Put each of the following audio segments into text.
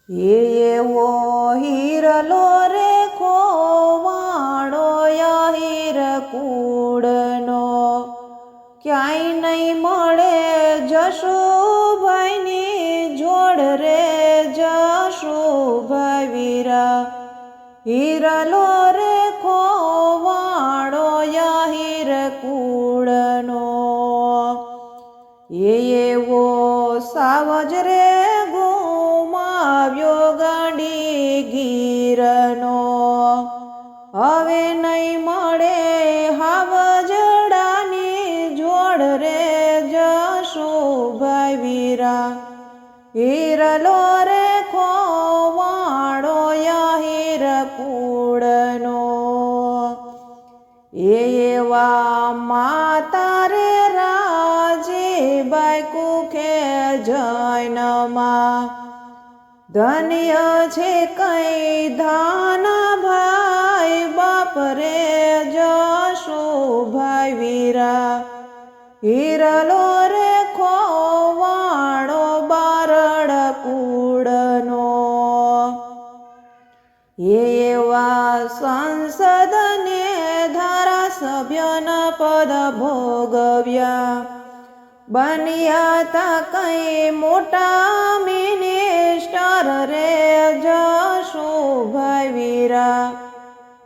એવો હિરલો રે ખોવાણો હીર કુળનો, ક્યાંય નહીં મળે જશુભાઈની જોડ રે જશુભાઈ વીરા. હિરલો રે ખોવાણો હીર કુળનો, એવો સાવજ રે ગુમાવ્યો ગાંડી ગીરનો. હવે નહીં મળે હાવજડાની જોડ રે જશુભાઈ વીરા. હિરલો રે ખોવાણો હીર કુળનો, એવા માતા રે રાજીબાઈ કુખે જૈનમાં. ધન્ય છે કઈ ધાના ભાઈ બાપ રે જશુભાઈ વીરા. હિરલો રે ખોવાણો બારડ કુળનો, એવા સંસદને ધારાસભ્યના પદ ભોગવ્યા. બન્યા તા કઈ મોટા મિનિસ્ટર રે જશુભાઈ વીરા.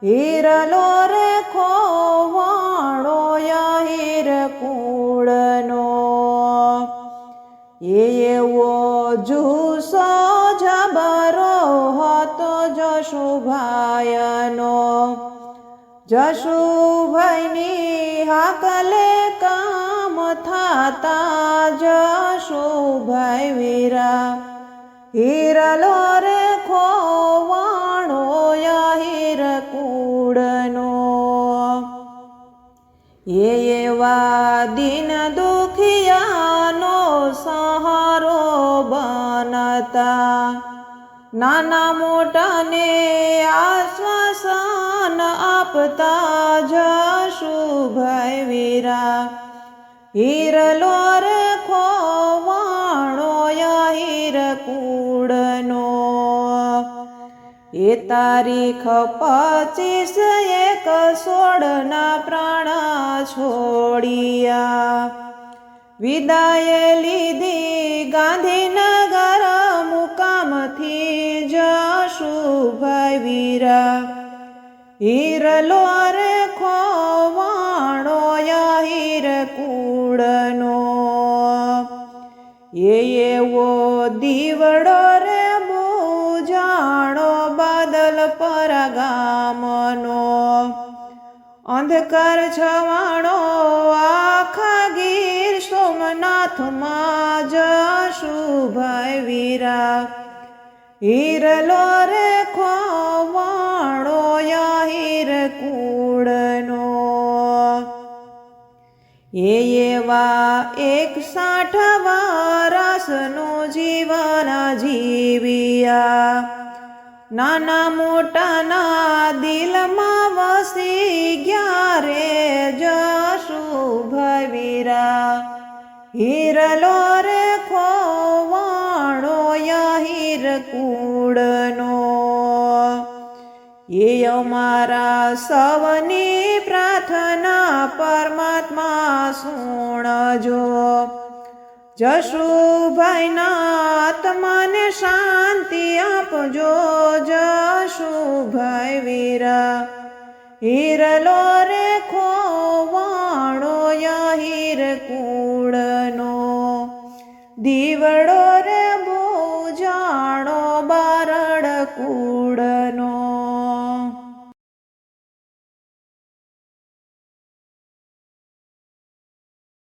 હિરલો રે ખોવાણો હીર કુળનો, એવો જુસ્સો જબરો હતો જશુભાઈનો. જશુભાઈની હાકલે કામ થાતા જશુભાઈ વીરા. હિરલો રે ખોવાણો હીર કુળનો, એવા દિન દુખિયાનો સહારો બનતા. નાના મોટાને આશ્વાસન આપતા જશુભાઈ વીરા. હિરલો રે ખોવાણો હીર કુળનો, એ તારીખ 25/1/16 પ્રાણ છોડિયા. વિદાય લીધી ગાંધીનગર મુકામથી જશુભાઈ વીરા. હિરલો રે ખોવાણો હીર કુળનો, એવો દીવડો રે બુજાણો બાદલ પર ગામનો. અંધકાર છવાણો આખા ગીર સોમનાથમાં જશુભાઈ વીરા. હિરલો રે ખોવાણો હીર કુળનો, એવા 61 વર્ષનું જીવન જીવ્યા. નાના મોટાના દિલમાં વસી ગયા રે જશુભાઈ વીરા. હિરલો રે ખોવાણો હીર કુળનો, એ અમારા સૌની પ્રાર્થના પરમાત્મા સુણજો. જશુભાઈના આત્માને શાંતિ આપજો જશુભાઈ વીરા. હિરલો રે ખોવાણો હીર કુળનો, દીવડો